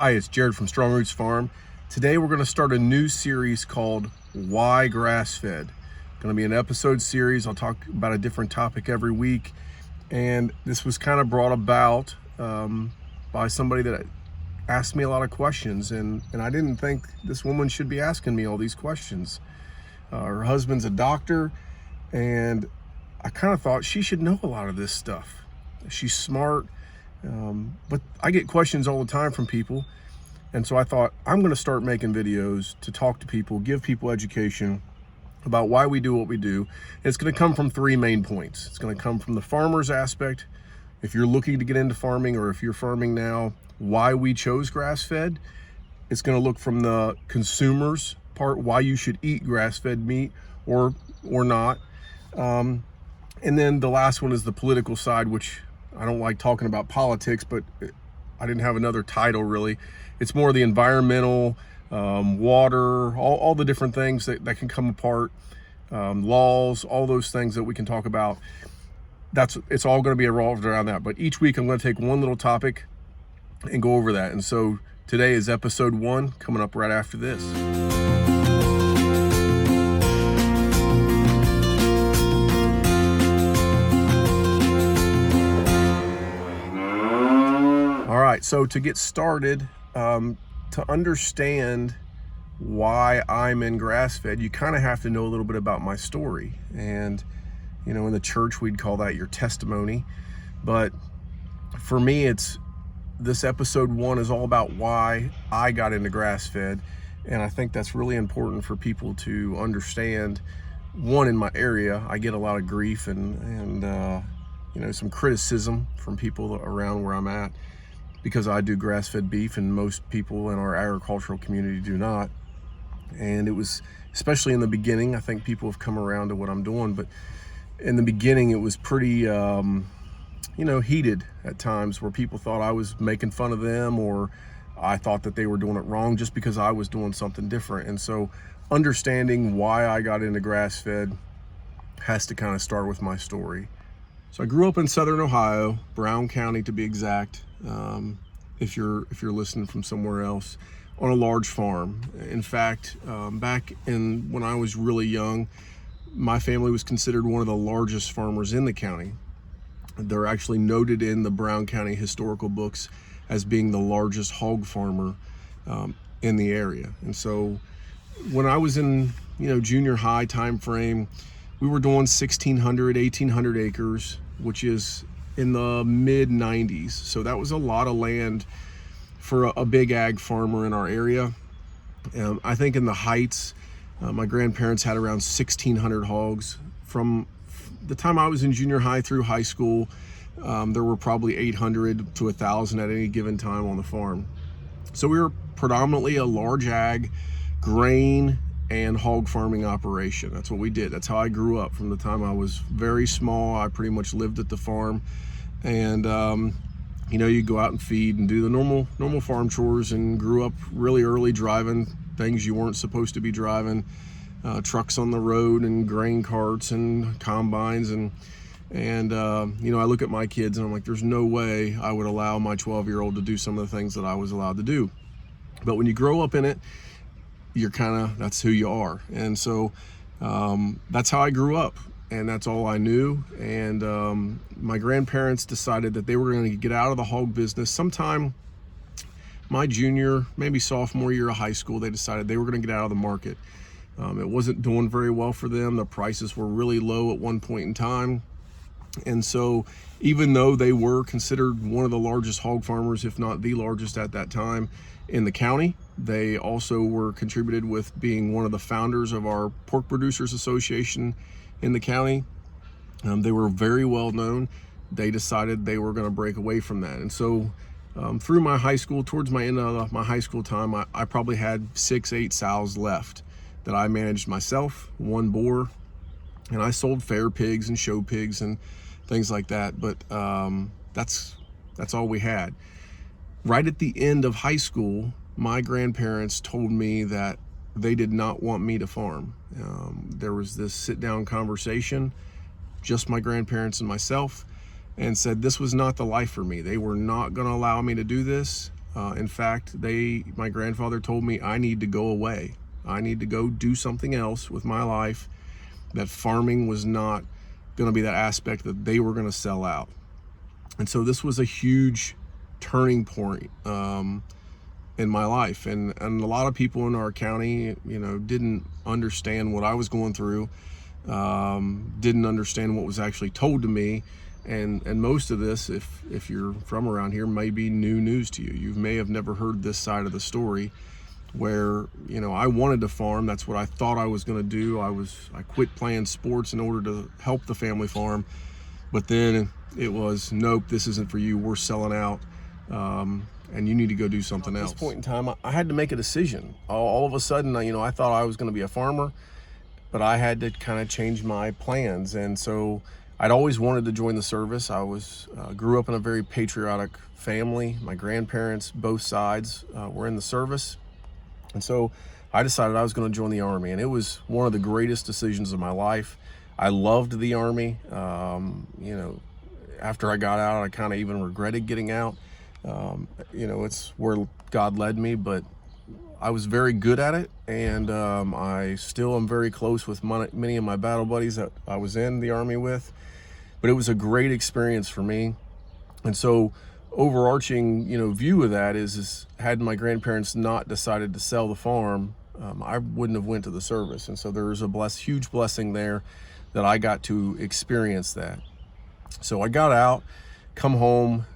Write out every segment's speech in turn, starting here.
Hi, it's Jared from Strong Roots Farm. Today we're going to start a new series called Why Grass-Fed. Going to be an episode series. I'll talk about a different topic every week. And this was kind of brought about by somebody that asked me a lot of questions. And I didn't think this woman should be asking me all these questions. Her husband's a doctor, and I kind of thought she should know a lot of this stuff. She's smart. But I get questions all the time from people, and so I thought I'm going to start making videos to talk to people, give people education about why we do what we do. And it's going to come from three main points. It's going to come from the farmer's aspect, if you're looking to get into farming or if you're farming now, why we chose grass-fed. It's going to look from the consumer's part, why you should eat grass-fed meat or not. And then the last one is the political side, which I don't like talking about politics, but I didn't have another title really. It's more the environmental, water, all the different things that can come apart, laws, all those things that we can talk about. It's all going to be revolved around that. But each week I'm going to take one little topic and go over that. And so today is episode 1, coming up right after this. All right, so to get started, to understand why I'm in grass-fed, you kind of have to know a little bit about my story. And, you know, in the church, we'd call that your testimony. But for me, this episode 1 is all about why I got into grass-fed. And I think that's really important for people to understand. One, in my area, I get a lot of grief and you know, some criticism from people around where I'm at, because I do grass-fed beef and most people in our agricultural community do not. And it was, especially in the beginning, I think people have come around to what I'm doing, but in the beginning it was pretty, you know, heated at times, where people thought I was making fun of them, or I thought that they were doing it wrong just because I was doing something different. And so understanding why I got into grass-fed has to kind of start with my story. So I grew up in Southern Ohio, Brown County to be exact. If you're listening from somewhere else, on a large farm. In fact, back when I was really young, my family was considered one of the largest farmers in the county. They're actually noted in the Brown County historical books as being the largest hog farmer in the area. And so when I was in, you know, junior high time frame, we were doing 1,600, 1,800 acres, which is in the mid 90s. So that was a lot of land for a big ag farmer in our area. I think in the heights, my grandparents had around 1,600 hogs. From the time I was in junior high through high school, there were probably 800 to 1,000 at any given time on the farm. So we were predominantly a large ag, grain, and hog farming operation. That's what we did. That's how I grew up. From the time I was very small, I pretty much lived at the farm. And you know, you go out and feed and do the normal farm chores, and grew up really early driving things you weren't supposed to be driving, trucks on the road and grain carts and combines. And you know, I look at my kids and I'm like, there's no way I would allow my 12-year-old to do some of the things that I was allowed to do. But when you grow up in it, that's who you are. And so that's how I grew up, and that's all I knew. And my grandparents decided that they were going to get out of the hog business sometime my junior, maybe sophomore year of high school. They decided they were going to get out of the market. It wasn't doing very well for them. The prices were really low at one point in time. And so even though they were considered one of the largest hog farmers, if not the largest at that time in the county, they also were contributed with being one of the founders of our Pork Producers Association in the county. They were very well known. They decided they were going to break away from that. And so through my high school, towards my end of my high school time, I probably had 6-8 sows left that I managed myself, 1 boar, and I sold fair pigs and show pigs and things like that. But that's all we had. Right at the end of high school, my grandparents told me that they did not want me to farm. There was this sit-down conversation, just my grandparents and myself, and said this was not the life for me. They were not going to allow me to do this. In fact, my grandfather told me I need to go away. I need to go do something else with my life, that farming was not going to be that aspect that they were going to sell out. And so this was a huge turning point in my life. And a lot of people in our county, didn't understand what I was going through, didn't understand what was actually told to me. And most of this, if you're from around here, may be new news to you. You may have never heard this side of the story, where I wanted to farm. That's what I thought I was going to do. I quit playing sports in order to help the family farm, but then it was, nope, this isn't for you. We're selling out, and you need to go do something else. At this point in time, I had to make a decision. All of a sudden, I thought I was going to be a farmer, but I had to kind of change my plans. And so I'd always wanted to join the service. I grew up in a very patriotic family. My grandparents, both sides, were in the service. And so I decided I was going to join the Army, and it was one of the greatest decisions of my life. I loved the Army. After I got out, I kind of even regretted getting out. It's where God led me, but I was very good at it, and I still am very close with many of my battle buddies that I was in the Army with. But it was a great experience for me. And so overarching view of that is had my grandparents not decided to sell the farm, I wouldn't have went to the service. And so there was a huge blessing there that I got to experience that. So I got out, come home.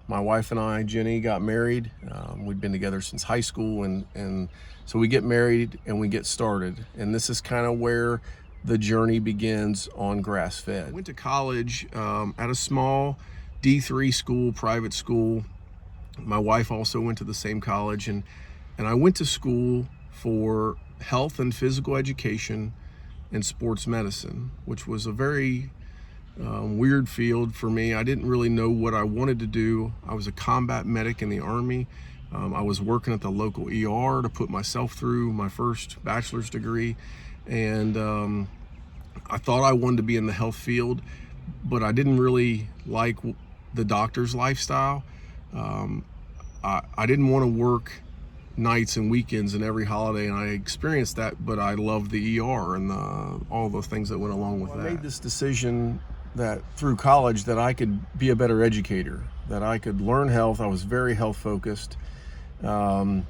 My wife and I, Jenny, got married. We'd been together since high school, and so we get married and we get started. And this is kind of where the journey begins on grass-fed. I went to college at a small D3 school, private school. My wife also went to the same college, and I went to school for health and physical education and sports medicine, which was a very weird field for me. I didn't really know what I wanted to do. I was a combat medic in the Army. I was working at the local ER to put myself through my first bachelor's degree, and I thought I wanted to be in the health field, but I didn't really like the doctor's lifestyle. I didn't want to work nights and weekends and every holiday, and I experienced that, but I loved the ER and all the things that went along with that. I made this decision that through college that I could be a better educator, that I could learn health. I was very health focused, and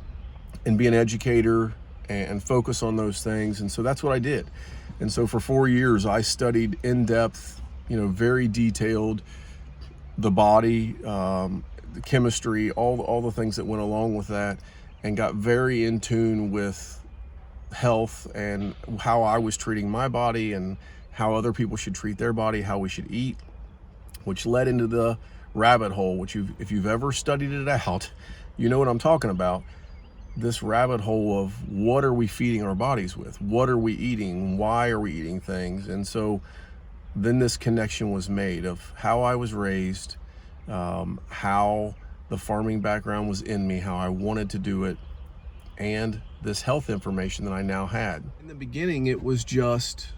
be an educator and focus on those things. And so that's what I did. And so for 4 years, I studied in depth, very detailed, the body, the chemistry, all the things that went along with that, and got very in tune with health and how I was treating my body and how other people should treat their body, how we should eat, which led into the rabbit hole, which if you've ever studied it out, you know what I'm talking about. This rabbit hole of what are we feeding our bodies with? What are we eating? Why are we eating things? And so then this connection was made of how I was raised, how the farming background was in me, how I wanted to do it, and this health information that I now had. In the beginning, it was just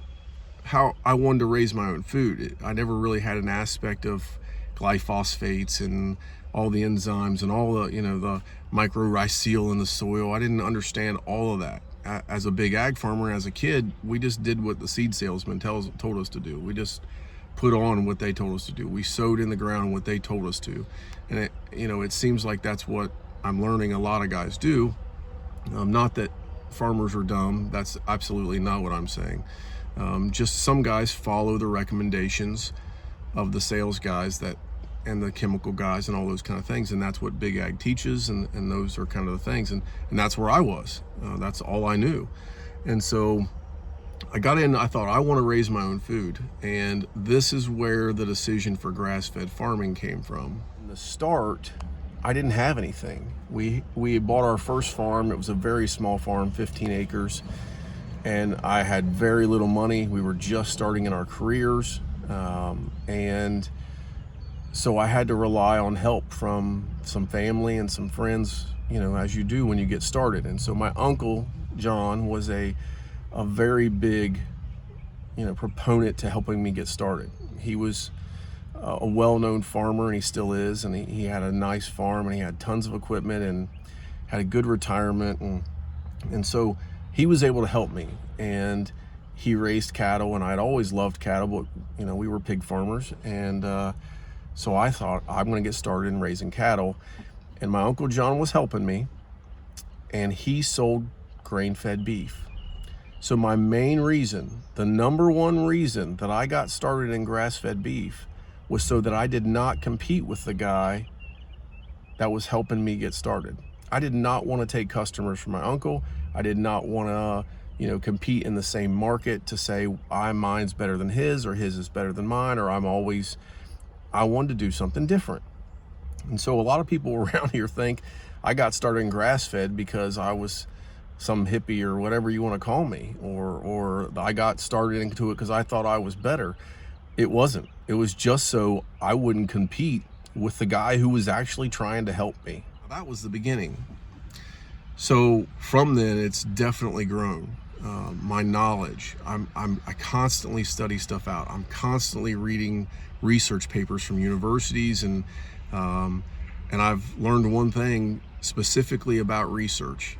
how I wanted to raise my own food. I never really had an aspect of glyphosates and all the enzymes and all the, the mycorrhizal in the soil. I didn't understand all of that. As a big ag farmer, as a kid, we just did what the seed salesman told us to do. We just put on what they told us to do. We sowed in the ground what they told us to. And it seems like that's what I'm learning a lot of guys do. Not that farmers are dumb. That's absolutely not what I'm saying. Just some guys follow the recommendations of the sales guys and the chemical guys and all those kind of things, and that's what big ag teaches, and those are kind of the things, and that's where I was. That's all I knew. And so I got in, I thought I want to raise my own food, and this is where the decision for grass-fed farming came from. In the start, I didn't have anything. We bought our first farm. It was a very small farm, 15 acres, and I had very little money. We were just starting in our careers, and so I had to rely on help from some family and some friends, as you do when you get started. And so my uncle, John, was a very big, proponent to helping me get started. He was a well-known farmer, and he still is, and he had a nice farm, and he had tons of equipment, and had a good retirement, and so he was able to help me. And he raised cattle, and I'd always loved cattle, but we were pig farmers, and so I thought, I'm going to get started in raising cattle. And my Uncle John was helping me, and he sold grain-fed beef. So my main reason, the number one reason that I got started in grass-fed beef, was so that I did not compete with the guy that was helping me get started. I did not want to take customers from my uncle. I did not want to, compete in the same market to say mine's better than his, or his is better than mine, or I wanted to do something different. And so a lot of people around here think I got started in grass-fed because I was some hippie or whatever you want to call me, or I got started into it because I thought I was better. It wasn't. It was just so I wouldn't compete with the guy who was actually trying to help me. That was the beginning. So from then, it's definitely grown. My knowledge, I constantly study stuff out. I'm constantly reading research papers from universities, and I've learned one thing specifically about research.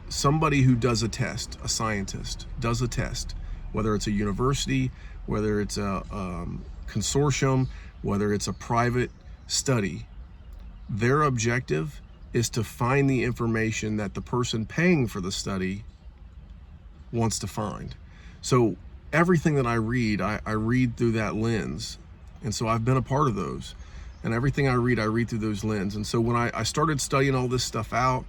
Somebody who does a test, a scientist, does a test, whether it's a university, whether it's a consortium, whether it's a private study, their objective is to find the information that the person paying for the study wants to find. So everything that I read through that lens. And so I've been a part of those. And everything I read through those lenses. And so when I started studying all this stuff out,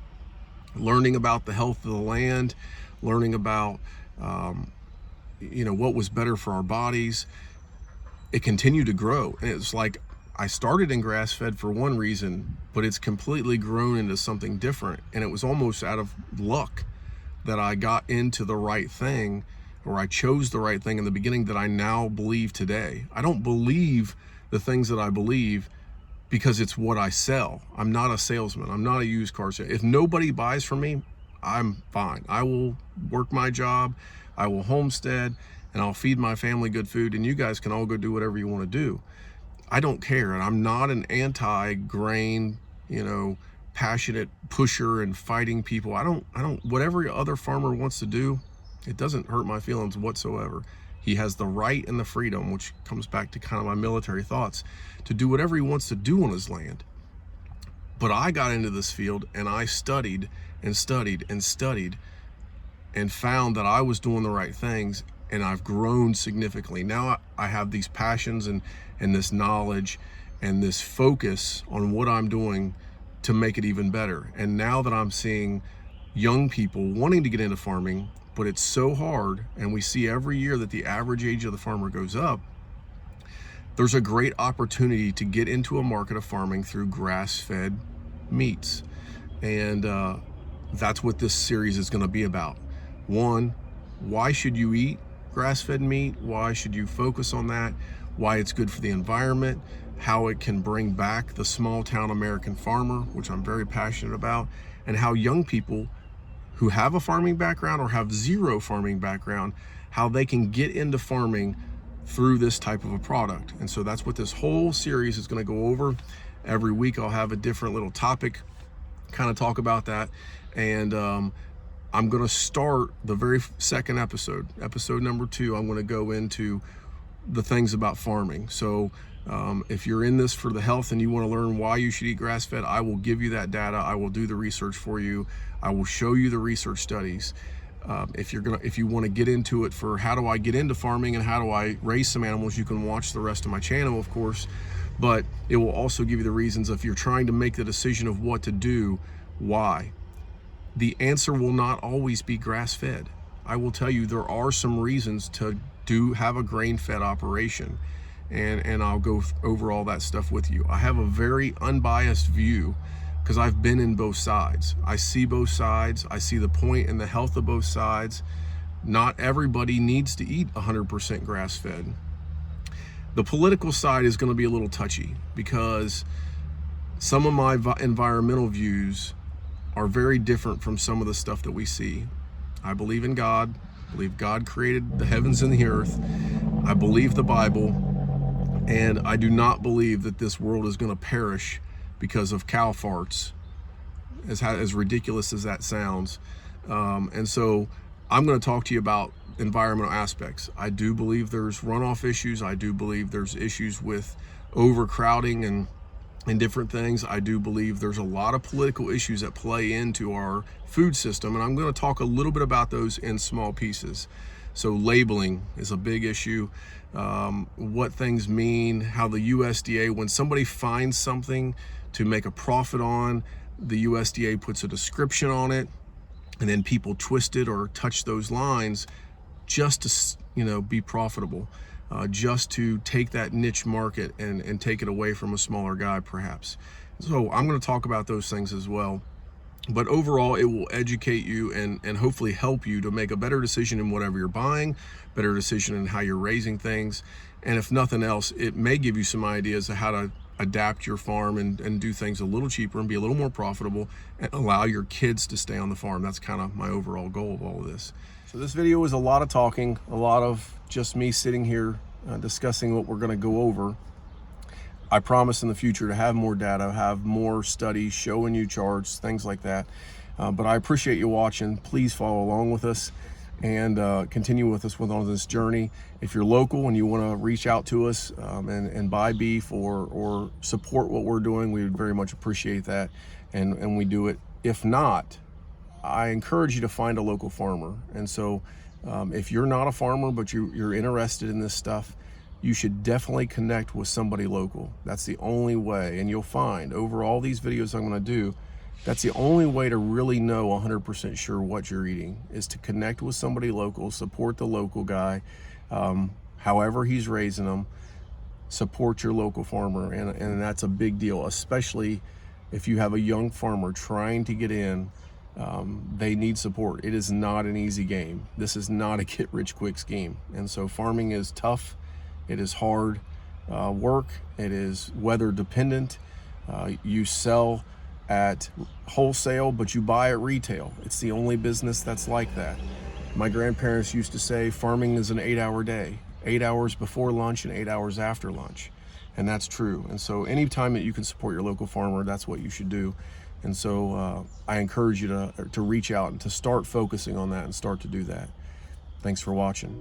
learning about the health of the land, learning about, what was better for our bodies, it continued to grow. And it's like, I started in grass-fed for one reason, but it's completely grown into something different. And it was almost out of luck that I got into the right thing, or I chose the right thing in the beginning that I now believe today. I don't believe the things that I believe because it's what I sell. I'm not a salesman. I'm not a used car salesman. If nobody buys from me, I'm fine. I will work my job, I will homestead, and I'll feed my family good food, and you guys can all go do whatever you want to do. I don't care, and I'm not an anti-grain, passionate pusher and fighting people. I don't, whatever other farmer wants to do, it doesn't hurt my feelings whatsoever. He has the right and the freedom, which comes back to kind of my military thoughts, to do whatever he wants to do on his land. But I got into this field, and I studied and studied and studied, and found that I was doing the right things, and I've grown significantly. Now I have these passions and this knowledge and this focus on what I'm doing to make it even better. And now that I'm seeing young people wanting to get into farming, but it's so hard, and we see every year that the average age of the farmer goes up, there's a great opportunity to get into a market of farming through grass-fed meats. And that's what this series is going to be about. One, why should you eat grass-fed meat? Why should you focus on that? Why it's good for the environment, how it can bring back the small town American farmer, which I'm very passionate about, and how young people who have a farming background or have zero farming background, how they can get into farming through this type of a product. And so that's what this whole series is going to go over. Every week I'll have a different little topic, kind of talk about that. And I'm going to start the very second episode number 2. I'm going to go into the things about farming. So if you're in this for the health and you want to learn why you should eat grass-fed, I will give you that data. I will do the research for you. I will show you the research studies. If you want to get into it for how do I get into farming and how do I raise some animals, you can watch the rest of my channel, of course. But it will also give you the reasons if you're trying to make the decision of what to do, why. The answer will not always be grass-fed. I will tell you there are some reasons to have a grain-fed operation, and I'll go over all that stuff with you. I have a very unbiased view because I've been in both sides. I see both sides. I see the point and the health of both sides. Not everybody needs to eat 100% grass-fed. The political side is going to be a little touchy because some of my environmental views are very different from some of the stuff that we see. I believe in God. I believe God created the heavens and the earth. I believe the Bible. And I do not believe that this world is going to perish because of cow farts, as ridiculous as that sounds. And so I'm going to talk to you about environmental aspects. I do believe there's runoff issues. I do believe there's issues with overcrowding and different things. I do believe there's a lot of political issues that play into our food system, and I'm going to talk a little bit about those in small pieces. So labeling is a big issue. What things mean, how the USDA, when somebody finds something to make a profit on, the USDA puts a description on it, and then people twist it or touch those lines just to, be profitable, just to take that niche market and take it away from a smaller guy perhaps. So I'm going to talk about those things as well. But overall, it will educate you and hopefully help you to make a better decision in whatever you're buying, better decision in how you're raising things. And if nothing else, it may give you some ideas of how to adapt your farm and do things a little cheaper and be a little more profitable and allow your kids to stay on the farm. That's kind of my overall goal of all of this. So this video was a lot of talking, a lot of just me sitting here discussing what we're going to go over. I promise in the future to have more data, have more studies showing you charts, things like that. But I appreciate you watching. Please follow along with us and continue with us on this journey. If you're local and you want to reach out to us and buy beef or support what we're doing, we would very much appreciate that. And we do it. If not, I encourage you to find a local farmer. And so if you're not a farmer, but you're interested in this stuff, you should definitely connect with somebody local. That's the only way. And you'll find over all these videos I'm going to do, that's the only way to really know 100% sure what you're eating, is to connect with somebody local, support the local guy, however he's raising them, support your local farmer. And that's a big deal, especially if you have a young farmer trying to get in. They need support. It is not an easy game. This is not a get rich quick scheme. And so farming is tough. It is hard work. It is weather dependent. You sell at wholesale, but you buy at retail. It's the only business that's like that. My grandparents used to say farming is an 8-hour day, 8 hours before lunch and 8 hours after lunch. And that's true. And so anytime that you can support your local farmer, that's what you should do. And so I encourage you to reach out and to start focusing on that and start to do that. Thanks for watching.